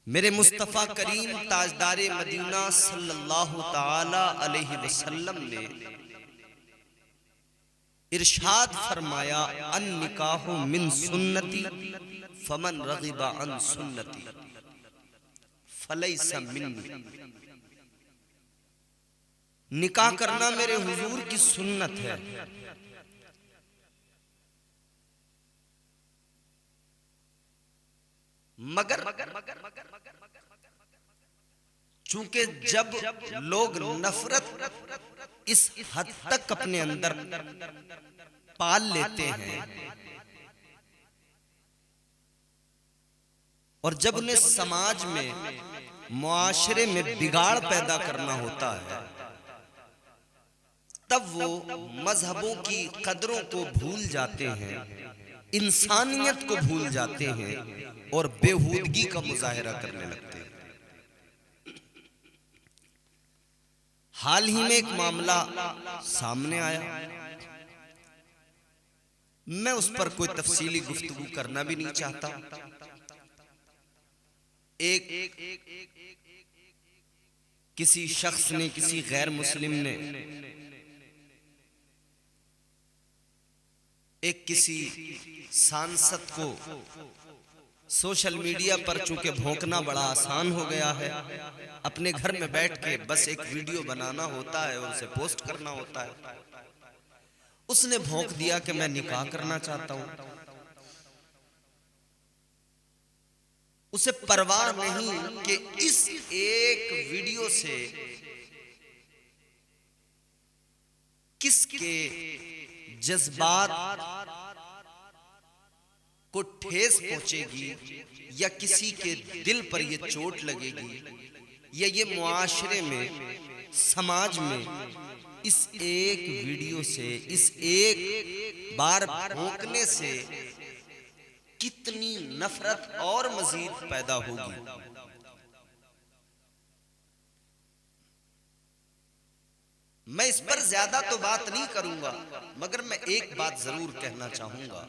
मेरे मुस्तफ़ा करीम ताजदारे मदीना सल्लल्लाहु ताला अलैहि वसल्लम ने इरशाद फरमाया, अन निकाहु मिन सुन्नती फमन रगिबा अन सुन्नती फलैसा मिन्नी। निकाह करना मेरे हुजूर की सुन्नत है। मगर चूंकि जब लोग नफरत इस हद तक अपने अंदर पाल लेते हैं और जब उन्हें समाज में मुआशरे में बिगाड़ पैदा करना होता है, तब वो मजहबों की कदरों को भूल जाते हैं, इंसानियत को भूल जाते हैं और बेहूदगी का मुजाहिरा करने लगते हैं। हाल ही में एक मामला सामने आया, मैं उस पर कोई तफसीली गुफ्तगू करना भी नहीं चाहता। एक किसी शख्स ने, किसी गैर मुस्लिम ने एक किसी सांसद को सोशल मीडिया पर, चूंकि भौंकना बड़ा आसान हो गया है, अपने घर में बैठ के बस एक वीडियो बनाना होता है और उसे पोस्ट करना होता है, उसने भौंक दिया कि मैं निकाह करना चाहता हूं। उसे परवाह नहीं कि इस एक वीडियो से किसके जज्बात को ठेस पहुंचेगी या किसी के दिल पर यह चोट लगेगी या ये मुआशरे में, समाज में इस एक वीडियो से, इस एक बार भौंकने से कितनी नफरत और मजीद पैदा होगी। मैं इस पर ज्यादा तो बात नहीं करूंगा, मगर मैं एक बात जरूर कहना चाहूंगा।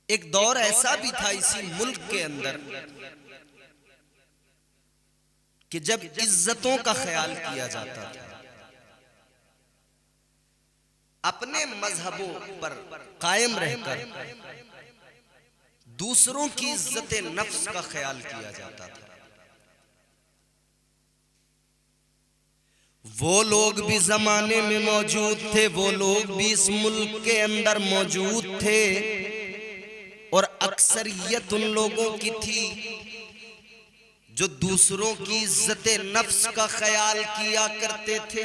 एक दौर ऐसा भी था इसी मुल्क के अंदर कि जब इज्जतों का ख्याल किया जाता था, अपने मजहबों पर कायम रहकर दूसरों की इज्जत नफ्स का ख्याल किया जाता था। वो लोग भी जमाने में मौजूद थे, वो लोग भी इस मुल्क के अंदर मौजूद थे और अक्सरियत उन लोगों की थी जो दूसरों की इज्जत नफ्स का ख्याल किया करते थे।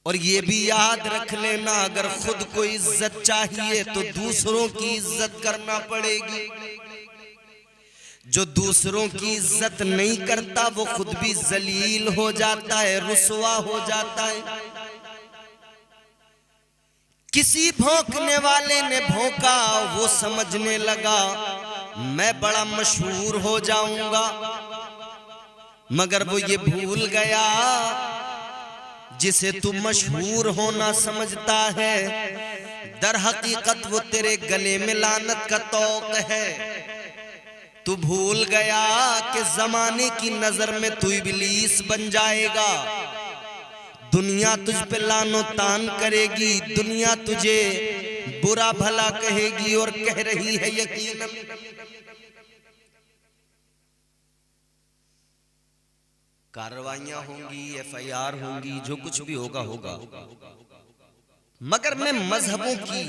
और ये भी याद रख लेना, अगर खुद को इज्जत चाहिए तो दूसरों की इज्जत करना पड़ेगी। जो दूसरों की इज्जत नहीं करता वो खुद भी जलील हो जाता है, रुसवा हो जाता है। किसी भौंकने वाले ने भौंका, वो समझने लगा मैं बड़ा मशहूर हो जाऊंगा, मगर वो ये भूल गया जिसे तू मशहूर होना समझता है, दर हकीकत वो तेरे गले में लानत का तौक है। तू भूल गया कि जमाने की नजर में तू इब्लीस बन जाएगा। दुनिया तुझ पे लानो तान करेगी, दुनिया तुझे बुरा भला कहेगी और कह रही है यकीनन। कार्रवाइयां होंगी, FIR होंगी, जो कुछ भी होगा होगा, मगर मैं मजहबों की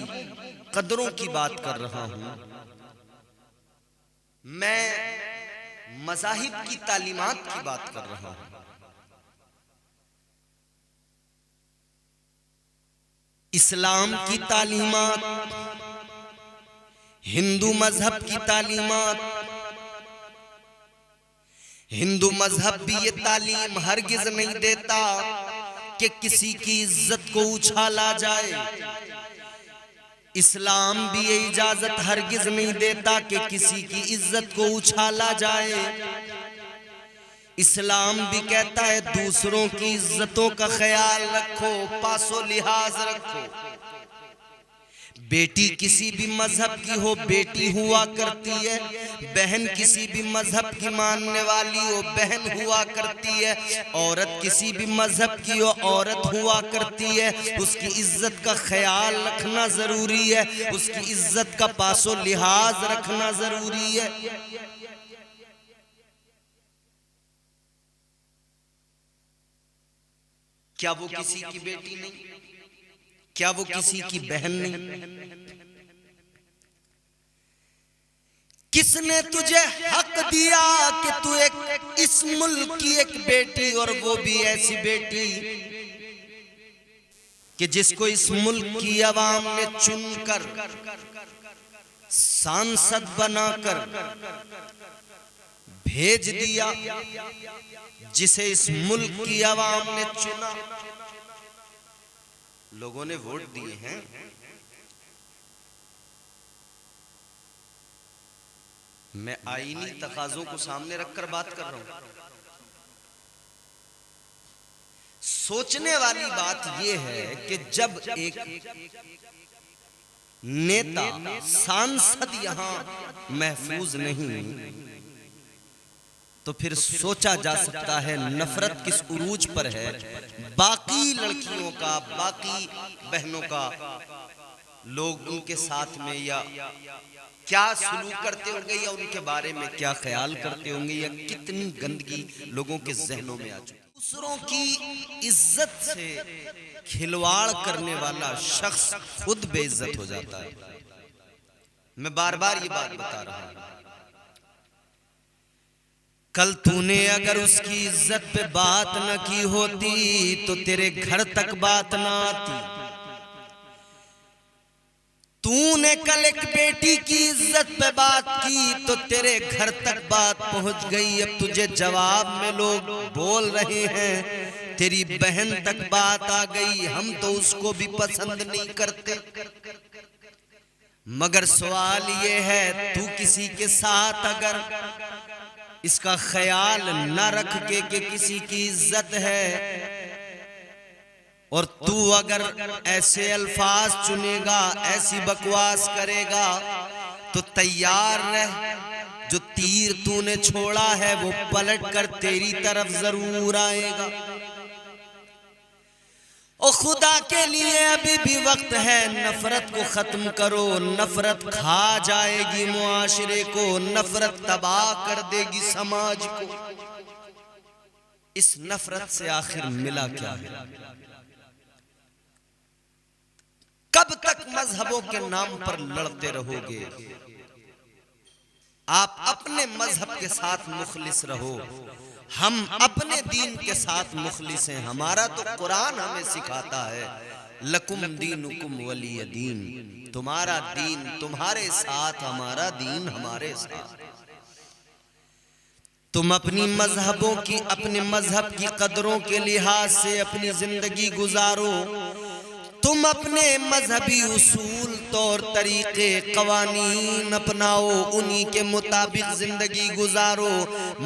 कदरों की बात कर रहा हूं। मैं मज़ाहिब की तालीमात की बात कर रहा हूं। इस्लाम की तालीमात, हिंदू मजहब की तालीमात। हिंदू मजहब भी ये तालीम हरगिज नहीं देता कि किसी की इज्जत को उछाला जाए। इस्लाम भी ये इजाजत हरगिज नहीं देता कि किसी की इज्जत को उछाला जाए। इस्लाम भी कहता है दूसरों की इज्जतों का ख्याल रखो, पासो लिहाज रखो। बेटी किसी भी मजहब की हो बेटी हुआ करती है, बहन किसी भी मजहब की मानने वाली हो बहन हुआ करती है, औरत किसी भी मजहब की हो औरत हुआ करती है। उसकी इज्जत का ख्याल रखना जरूरी है, उसकी इज्जत का पासो लिहाज रखना जरूरी है। क्या वो किसी की बेटी नहीं? क्या वो किसी की बहन नहीं? किसने तुझे हक दिया कि तू एक इस मुल्क की एक बेटी, और वो भी ऐसी बेटी कि जिसको इस मुल्क की आवाम ने चुनकर सांसद बनाकर भेज दिया, जिसे इस मुल्क की आवाम ने चुना, लोगों ने वोट दिए हैं। मैं आईनी तकाज़ों को सामने रखकर बात कर रहा हूं। सोचने वाली बात यह है कि जब एक नेता सांसद यहां महफूज नहीं, तो फिर सोचा जा सकता है नफरत किस उरूज पर है। बाकी लड़कियों का, बाकी बहनों का लोग उनके साथ में या क्या सलूक करते होंगे, या उनके बारे में क्या ख्याल करते होंगे, या कितनी गंदगी लोगों के जहनों में आ चुकी। दूसरों की इज्जत से खिलवाड़ करने वाला शख्स खुद बेइज्जत हो जाता है। मैं बार बार ये बात बता रहा हूं। कल तूने अगर उसकी इज्जत पे बात न की होती तो तेरे घर तक बात ना आती। तूने कल एक बेटी की इज्जत पे बात की तो तेरे घर तक बात पहुंच गई। अब तुझे जवाब में लोग बोल रहे हैं, तेरी बहन तक बात आ गई, हम तो उसको भी पसंद नहीं करते। मगर सवाल ये है, तू किसी के साथ अगर इसका ख्याल न रख के कि किसी की इज्जत है, और तू अगर ऐसे अल्फाज चुनेगा, ऐसी बकवास करेगा, तो तैयार रह, जो तीर तूने छोड़ा है वो पलट कर तेरी तरफ जरूर आएगा। और खुदा के लिए अभी भी वक्त है, नफरत को खत्म करो। नफरत खा जाएगी मुआशरे को, नफरत तबाह कर देगी समाज को। इस नफरत से आखिर मिला क्या है? कब तक मजहबों के नाम पर लड़ते रहोगे? आप अपने मजहब के साथ मुखलिस रहो, हम अपने दीन के साथ मुखलिस हैं। हमारा तो कुरान हमें सिखाता है, लकुम दीनुकुम वलिय दीन, तुम्हारा दीन तुम्हारे साथ, हमारा दीन हमारे साथ। तुम अपनी मजहबों की, अपने मजहब की कदरों के लिहाज से अपनी जिंदगी गुजारो। तुम अपने मजहबी उसूल, तौर तरीके, कवानीन अपनाओ, उन्हीं के मुताबिक जिंदगी गुजारो।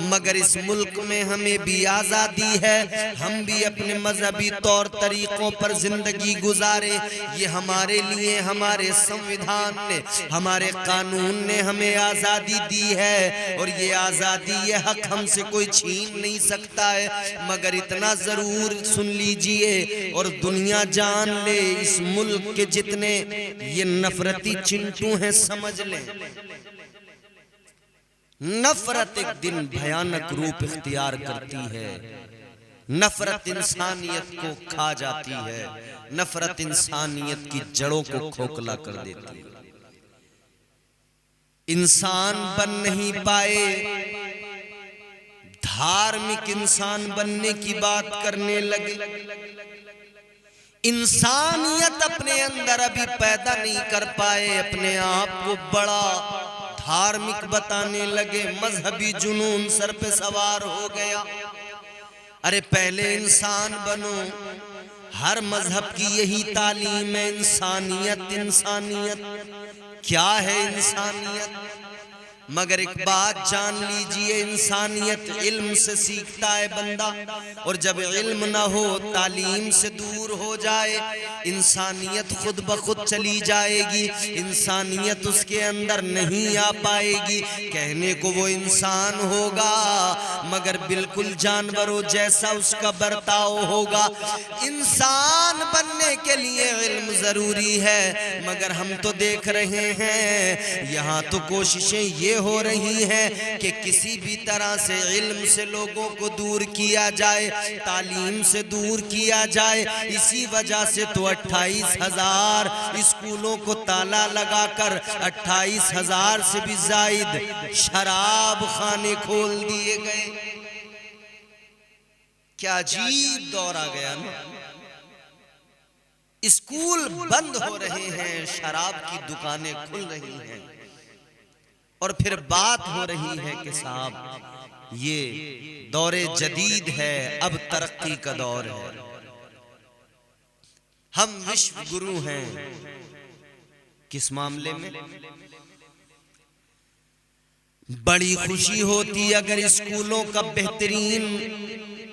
मगर इस मुल्क में हमें भी आज़ादी है, हम भी अपने मजहबी तौर तरीकों पर जिंदगी गुजारे। ये हमारे लिए हमारे संविधान ने, हमारे कानून ने हमें आज़ादी दी है, और ये आज़ादी, ये हक हमसे कोई छीन नहीं सकता है। मगर इतना जरूर सुन लीजिए और दुनिया जान ले, इस मुल्क के जितने ये नफरती चिंटू हैं समझ लें, नफरत एक दिन भयानक रूप इख्तियार करती है। नफरत इंसानियत को खा जाती है, नफरत इंसानियत की जड़ों को खोखला कर देती है। इंसान बन नहीं पाए, धार्मिक इंसान बनने की बात करने लगे। इंसानियत अपने अंदर अभी पैदा नहीं कर पाए, अपने आप को बड़ा धार्मिक बताने लगे। मजहबी जुनून सर पे सवार हो गया। अरे पहले इंसान बनो, हर मजहब की यही तालीम है, इंसानियत। इंसानियत क्या है? इंसानियत मगर एक बात जान लीजिए, इंसानियत इल्म से सीखता है बंदा, और जब इल्म ना हो, तालीम से दूर हो जाए, इंसानियत खुद ब खुद चली जाएगी, इंसानियत उसके अंदर नहीं आ पाएगी। कहने को वो इंसान होगा मगर बिल्कुल जानवरों जैसा उसका बर्ताव होगा। इंसान बनने के लिए इल्म जरूरी है, मगर हम तो देख रहे हैं यहाँ तो कोशिशें ये हो रही हैं कि किसी भी तरह से इल्म से लोगों को दूर किया जाए, तालीम से दूर किया जाए। इसी वजह से तो 28,000 स्कूलों को ताला लगाकर 28,000 से भी जायद शराब खाने खोल दिए गए। क्या अजीब दौर आ गया ना। स्कूल बंद हो रहे हैं, शराब की दुकानें खुल रही हैं, और फिर बात हो रही है कि साहब ये दौरे जदीद है, अब तरक्की का दौर है, हम विश्व गुरु हैं। किस मामले में? बड़ी खुशी होती अगर स्कूलों का बेहतरीन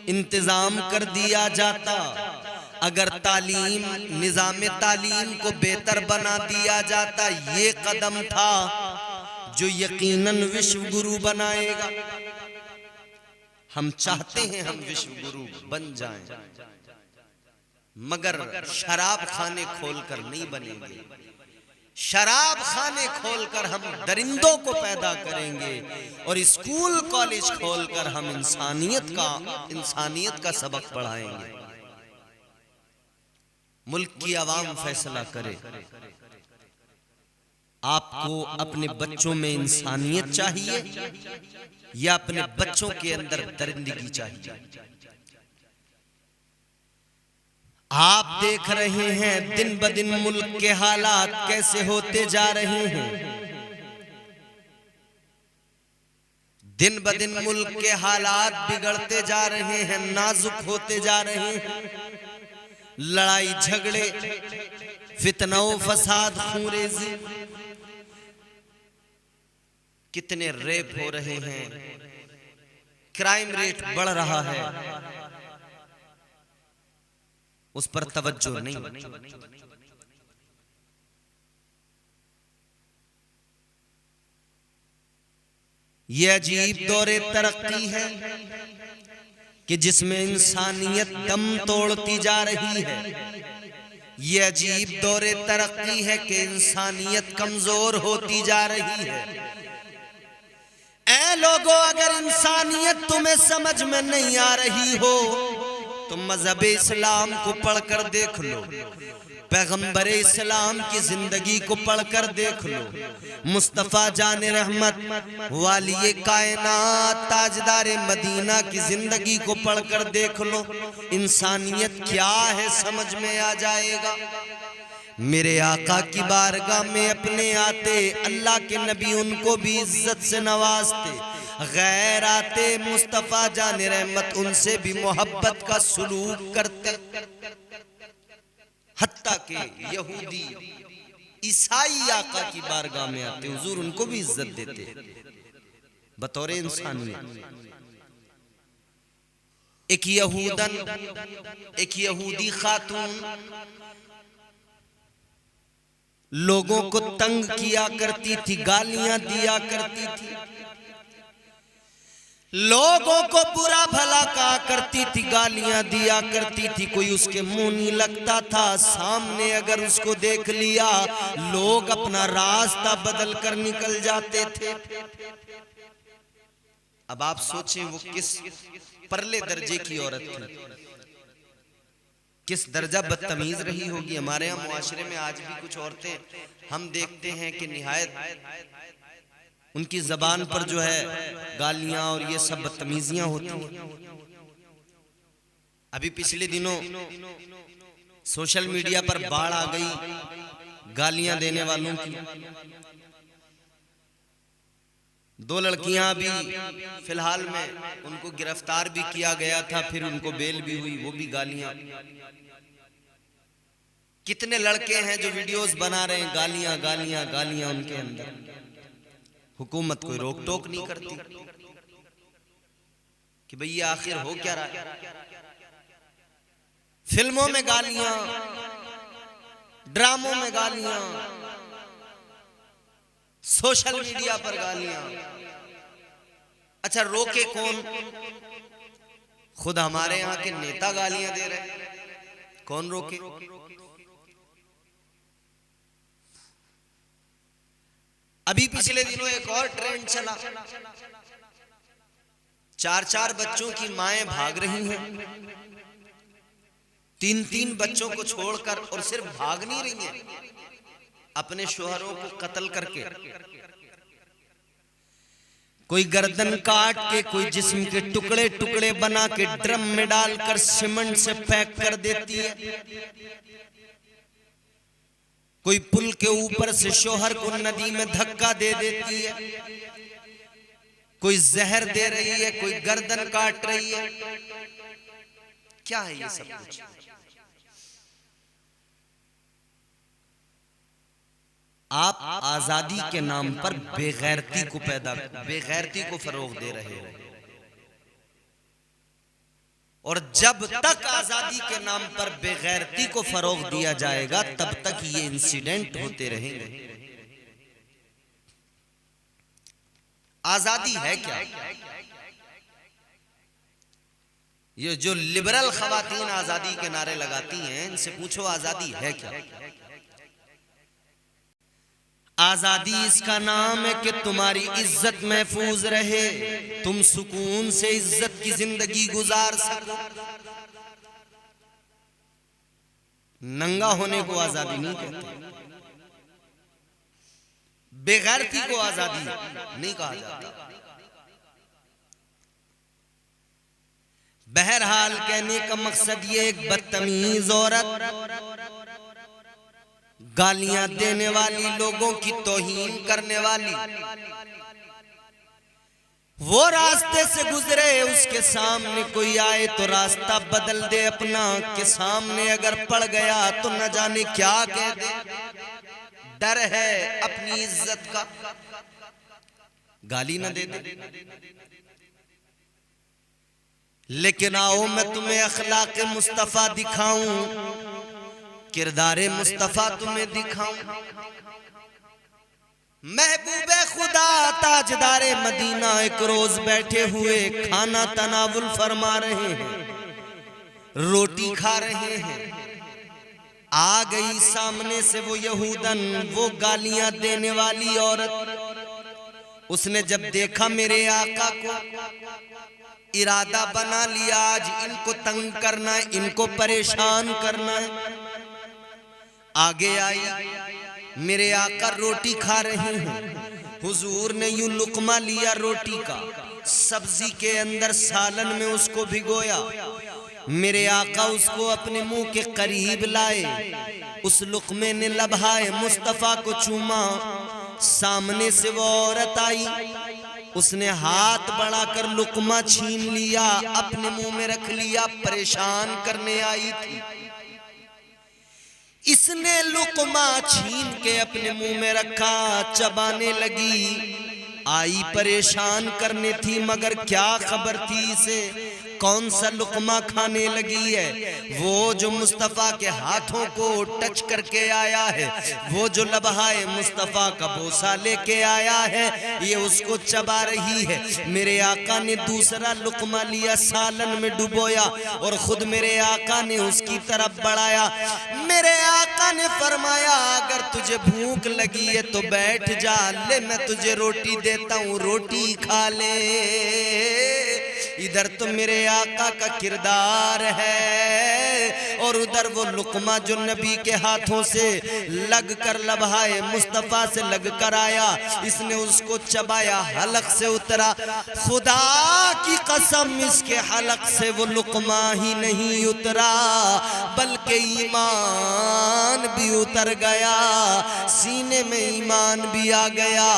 इंतजाम कर दिया जाता, अगर तालीम, निजाम तालीम को बेहतर बना दिया जाता। ये कदम था जो यकीनन विश्व गुरु बनाएगा। हम चाहते हैं हम विश्व गुरु बन जाएं, मगर शराब खाने खोलकर नहीं बनेंगे। शराब खाने खोलकर हम दरिंदों को पैदा करेंगे, और स्कूल कॉलेज खोलकर हम इंसानियत का सबक पढ़ाएंगे। मुल्क की आवाम फैसला करे। आपको अपने बच्चों में इंसानियत चाहिए या अपने बच्चों के अंदर दरिंदगी चाहिए? आप देख रहे हैं दिन ब दिन मुल्क के हालात कैसे होते जा रहे हैं। दिन ब दिन मुल्क के हालात बिगड़ते जा रहे हैं, नाजुक होते जा रहे हैं। लड़ाई झगड़े, फितना फसाद, खूंरेजी, कितने रेप हो रहे हैं, क्राइम रेट बढ़ रहा है, उस पर तवज्जो नहीं। यह अजीब दौरे तरक्की है कि जिसमें इंसानियत दम तोड़ती जा रही है। यह अजीब दौरे तरक्की है कि इंसानियत कमजोर होती जा रही है। ऐ लोगों, अगर इंसानियत तुम्हें समझ में नहीं आ रही हो तो मजहब इस्लाम को पढ़कर देख लो, पैगंबर इस्लाम की जिंदगी को पढ़कर देख लो, मुस्तफा जान रहमत वाली कायनात ताजदार मदीना की जिंदगी को पढ़कर देख लो। इंसानियत क्या है समझ में आ जाएगा। मेरे आका की बारगाह में अपने आते अल्लाह के नबी उनको भी इज्जत से नवाजते, गैर आते मुस्तफा जान रहमत उनसे भी मोहब्बत का सुलूक करते। हत्ता के यहूदी ईसाई आका की बारगाह में आते, हुजूर उनको भी इज्जत देते बतौर इंसानियत। एक यहूदी खातून लोगों को तंग किया करती थी, गालियां दिया करती थी, लोगों को बुरा भला कहा करती थी, गालियां दिया करती थी। कोई उसके मुंह नहीं लगता था। सामने अगर उसको देख लिया, लोग अपना रास्ता बदल कर निकल जाते थे। अब आप सोचें वो किस परले दर्जे की औरत थी, किस दर्जा बदतमीज रही होगी। हमारे यहाँ मुआशरे में आज भी कुछ औरतें हम देखते हैं कि निहायत उनकी जबान पर जो है गालियां और ये सब बदतमीजियां होती हैं। अभी पिछले दिनों सोशल मीडिया पर बाढ़ आ गई गालियां देने वालों की। 2 लड़कियां भी फिलहाल में उनको गिरफ्तार भी किया गया था, फिर उनको बेल भी हुई, वो भी गालियां। कितने लड़के हैं जो वीडियोस बना रहे हैं, गालियां गालियां गालियां उनके अंदर। हुकूमत कोई रोक टोक नहीं करती कि भाई ये आखिर हो क्या रहा है। फिल्मों में गालियां, ड्रामों में गालियां, सोशल मीडिया पर गालियां। अच्छा, रोके कौन? खुद हमारे यहां के नेता गालियां दे रहे हैं, कौन रोके? अभी पिछले दिनों एक और ट्रेंड चला, 4-4 बच्चों की माएं भाग रही हैं, 3-3 बच्चों को छोड़कर, और सिर्फ भाग नहीं रही हैं, अपने शोहरों को कत्ल करके। कोई गर्दन काट के, कोई जिस्म के टुकड़े टुकड़े बना के ड्रम में डालकर सीमेंट से पैक कर देती है। कोई पुल के ऊपर से शोहर को नदी में धक्का दे देती है। कोई जहर दे रही है, कोई गर्दन काट रही है। क्या है ये सब कुछ? आप आजादी के नाम पर बेगैरती को बेगैरती को फरोग दे रहे हो। और जब तक आजादी के नाम पर बेगैरती को फरोग दिया जाएगा, तब तक ये इंसिडेंट होते रहेंगे। आजादी है क्या? ये जो लिबरल खवातीन आजादी के नारे लगाती हैं, इनसे पूछो आजादी है क्या? आजादी इसका नाम है कि तुम्हारी इज्जत महफूज रहे, तुम सुकून से इज्जत की जिंदगी गुजार सको। नंगा होने को आजादी नहीं कहते, बेगैरती को आजादी नहीं कहा जाता। बहरहाल कहने का मकसद ये, एक बदतमीज औरत, गालियां देने वाली, लोगों की तौहीन करने वाली, वो रास्ते से गुजरे, उसके सामने कोई आए तो रास्ता बदल दे अपना, के सामने अगर पड़ गया तो न जाने क्या कह दे। डर है अपनी इज्जत का, गाली न दे दे। लेकिन आओ मैं तुम्हें अखलाक मुस्तफा दिखाऊं, किरदारे मुस्तफा तुम्हें दिखाऊं। महबूबे खुदा ताजदारे मदीना एक रोज बैठे हुए खाना तनावुल फरमा रहे हैं, रोटी खा रहे हैं। आ गई सामने से वो यहूदन, वो गालियां देने वाली औरत। उसने जब देखा मेरे आका को, इरादा बना लिया आज इनको तंग करना है, इनको परेशान करना है। आगे आई, मेरे आका रोटी खा रहे हैं। हुजूर ने यूं लुकमा लिया रोटी का, सब्जी के अंदर सालन में उसको भिगोया। मेरे आका उसको अपने मुंह के करीब लाए, उस लुकमे ने लबहाए मुस्तफा को चूमा। सामने से वो औरत आई, उसने हाथ बढ़ाकर लुकमा छीन लिया, अपने मुंह में रख लिया, परेशान करने आई थी। इसने लुकमा छीन के अपने मुंह में रखा, चबाने लगी। आई परेशान करने थी, मगर क्या खबर थी इसे कौन सा लुकमा खाने लगी है। वो जो मुस्तफा के हाथों को टच करके आया है, वो जो लबहाए मुस्तफा का बोसा लेके आया है, ये उसको चबा रही है। मेरे आका ने दूसरा लुकमा लिया, सालन में डुबोया, और खुद मेरे आका ने उसकी तरफ बढ़ाया। मेरे आका ने फरमाया, अगर तुझे भूख लगी है तो बैठ जा, ले मैं तुझे रोटी देता हूँ, रोटी खा ले। इधर तो मेरे आका का किरदार है, और उधर वो लुकमा जो नबी के हाथों से लग कर लबहाए मुस्तफा से लग कर आया, इसने उसको चबाया, हलक से उतरा। खुदा की कसम, इसके हलक से वो लुकमा ही नहीं उतरा, बल्कि ईमान भी उतर गया, सीने में ईमान भी आ गया।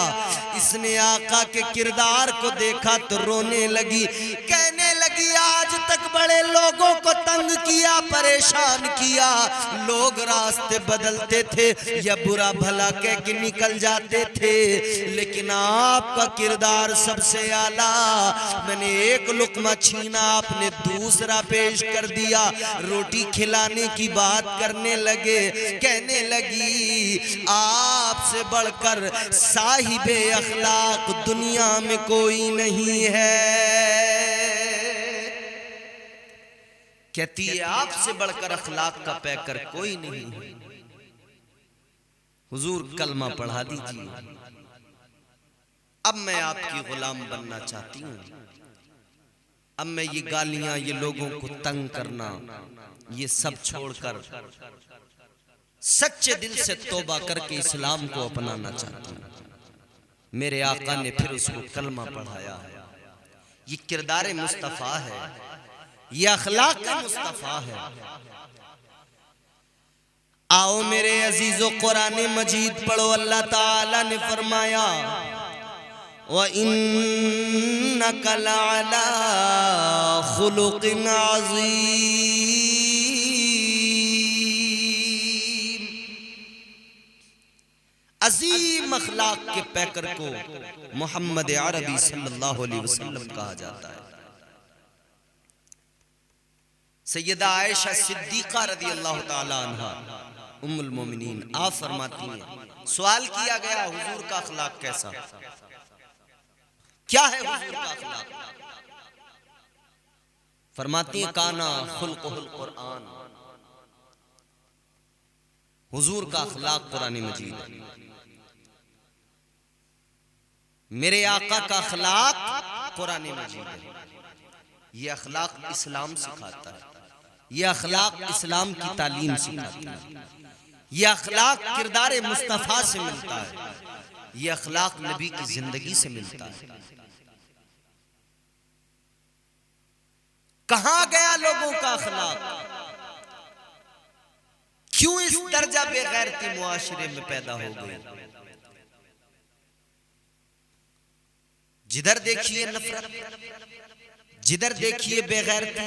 इसने आका के किरदार को देखा तो रोने लगी, कहने लगी आज तक बड़े लोगों को तंग किया, परेशान किया, लोग रास्ते बदलते थे या बुरा भला कह के निकल जाते थे, लेकिन आपका किरदार सबसे आला। मैंने एक लुकमा छीना, आपने दूसरा पेश कर दिया। रोटी खिलाने की बात करने लगे, कहने लगी आपसे बढ़कर साहिबे अखलाक दुनिया में कोई नहीं है। कहती है आपसे बढ़कर अखलाक का पैकर कोई नहीं है। हुजूर कलमा पढ़ा दीजिए, अब मैं आपकी गुलाम बनना चाहती हूँ। अब मैं ये गालियां, ये लोगों को तंग करना, ये सब छोड़कर सच्चे दिल से तौबा करके इस्लाम को अपनाना चाहती हूँ। मेरे आका ने फिर उसको कलमा पढ़ाया। ये किरदार मुस्तफ़ा है, ये अखलाक का मुस्तफ़ा है। आओ मेरे अजीजो, कुरान मजीद पढ़ो। अल्लाह ताला ने फरमाया व इन्नका लअला खुलुकिन अज़ीम। अजीम अखलाक के पैकर को मोहम्मद अरबी सल्लल्लाहु अलैहि वसल्लम कहा जाता है। सैयदा आयशा सिद्दीका रज़ी अल्लाह ताला अन्हा उम्मुल मोमिनीन आप फरमाती हैं, सवाल किया गया हुजूर का अखलाक कैसा, क्या है हुजूर का अखलाक? फरमाती हैं काना खुल्कुहुल कुरान। हुजूर का अखलाक कुरान मजीद है। मेरे आका का अखलाक कुरान मजीद है। ये अखलाक इस्लाम सिखाता है, ये अखलाक इस्लाम की तालीम सिखाता है, ये अखलाक किरदार मुस्तफ़ा से मिलता है, ये अखलाक नबी की जिंदगी से मिलता है। कहां गया लोगों का अखलाक? क्यों इस दर्जा बेगैरती मुआशरे में पैदा हो गई? जिधर देखिए नफरत, जिधर देखिए बेगैरती,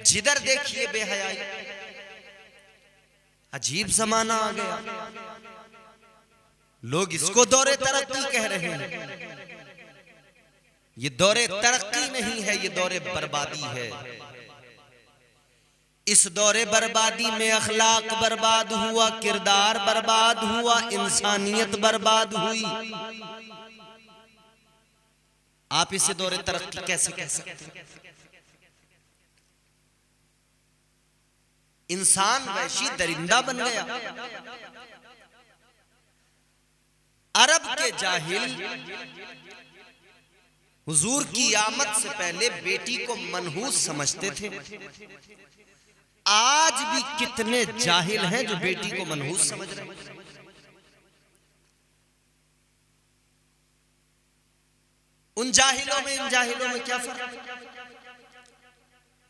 जिधर देखिए बेहयाई। अजीब जमाना आ गया, लोग इसको दौरे तरक्की कह रहे हैं। ये दौरे तरक्की नहीं है, ये दौरे बर्बादी है। इस दौरे बर्बादी में अखलाक बर्बाद हुआ, किरदार बर्बाद हुआ, इंसानियत बर्बाद हुई। आप इसे दौरे तरक्की कैसे कह सकते हैं? इंसान वैशी दरिंदा बन गया। अरब के जाहिल हुजूर की आमद से पहले बेटी को मनहूस समझते थे। आज भी कितने जाहिल हैं जो बेटी को मनहूस समझ रहे हैं। उन जाहिलों में इन जाहिलों में क्या फर्क?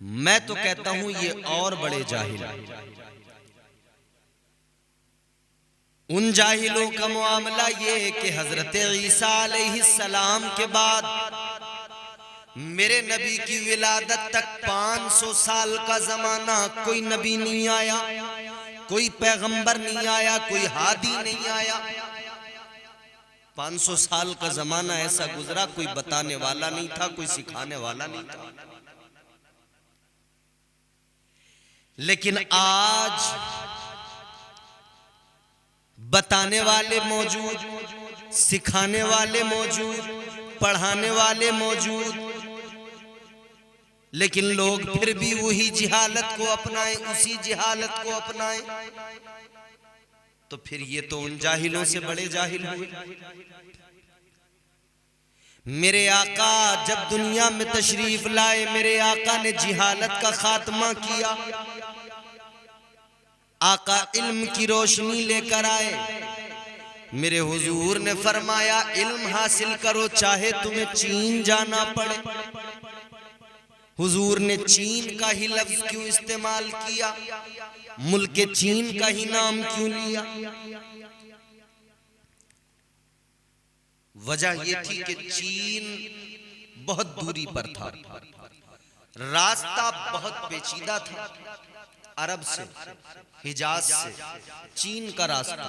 मैं तो कहता हूं ये और बड़े जाहिल हैं। उन जाहिलों का मामला ये है कि हजरत ईसा अलैहिस्सलाम के बाद मेरे नबी की विलादत तक 500 साल का जमाना कोई नबी नहीं आया, कोई पैगंबर नहीं आया, कोई हादी नहीं आया। 500 साल का जमाना ऐसा गुजरा, कोई बताने वाला नहीं था, कोई सिखाने वाला नहीं था। लेकिन आज बताने वाले मौजूद, सिखाने वाले मौजूद, पढ़ाने वाले मौजूद, लेकिन लोग फिर भी वही जिहालत को अपनाएं, उसी जिहालत को अपनाएं। तो फिर ये तो उन जाहिलों से बड़े जाहिल हुए। मेरे आका जब दुनिया में तशरीफ लाए, मेरे आका ने जिहालत का खात्मा किया। आका इल्म की रोशनी लेकर आए। मेरे हुजूर ने फरमाया इल्म हासिल करो चाहे तुम्हें चीन जाना पड़े। हुजूर ने चीन का ही लफ्ज क्यों इस्तेमाल किया? मुल्क चीन का ही नाम क्यों लिया? वजह यह थी कि चीन बहुत दूरी पर था। रास्ता बहुत पेचीदा था। अरब से, हिजाज से, चीन का रास्ता,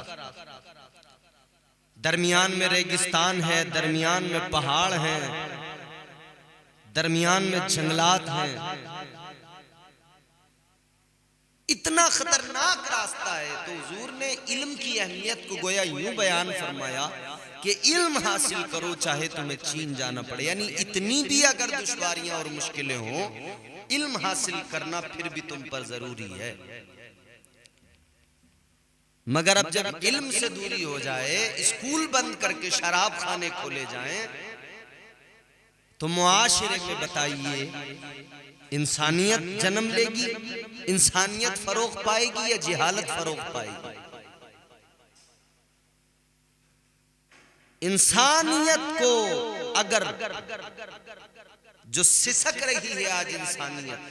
दरमियान में रेगिस्तान है, दरमियान में पहाड़ हैं, दरमियान में जंगलात हैं। इतना खतरनाक रास्ता है। तो हुजूर ने इल्म की अहमियत को गोया यूं बयान फरमाया कि इल्म हासिल करो चाहे तुम्हें चीन जाना पड़े। यानी इतनी भी अगर दुश्वारियां और मुश्किलें हो, इल्म हासिल करना फिर भी तुम पर जरूरी है। मगर अब जब इल्म से दूरी हो जाए, स्कूल बंद करके शराब खाने खोले जाएं, तो मुआशरे में बताइए इंसानियत जन्म लेगी, इंसानियत फरोग पाएगी या जिहालत फरोग पाएगी? इंसानियत को अगर जो सिसक रही है आज इंसानियत,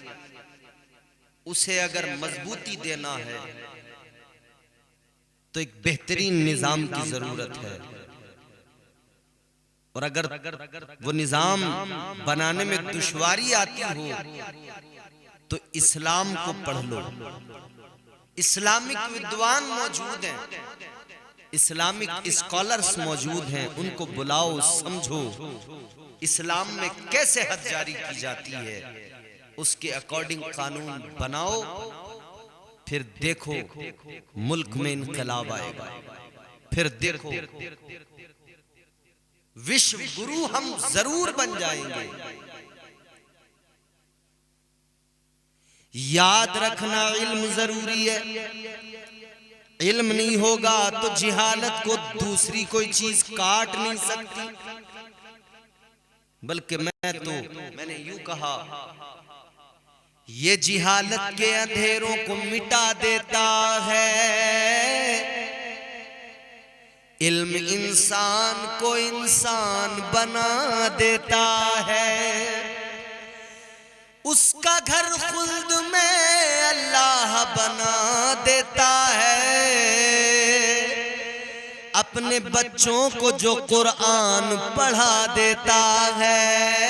उसे अगर मजबूती देना है तो एक बेहतरीन निजाम की जरूरत है। और अगर वो निजाम बनाने में दुश्वारी आती हो तो इस्लाम को पढ़ लो। इस्लामिक विद्वान मौजूद हैं, इस्लामिक स्कॉलर्स मौजूद हैं, उनको बुलाओ, समझो इस्लाम में कैसे हद जारी की जाती है, उसके अकॉर्डिंग कानून बनाओ। फिर देखो मुल्क में इनकलाब आएगा। फिर देखो विश्व गुरु हम जरूर बन जाएंगे। याद रखना इल्म जरूरी है। इल्म नहीं होगा तो जिहालत को दूसरी कोई चीज काट नहीं सकती। बल्कि मैंने यूं कहा, ये जिहालत के अंधेरों को मिटा देता है। इल्म इंसान को इंसान बना देता है। उसका घर खुल्द में अल्लाह बना देता है। अपने बच्चों को जो कुरान पढ़ा देता है।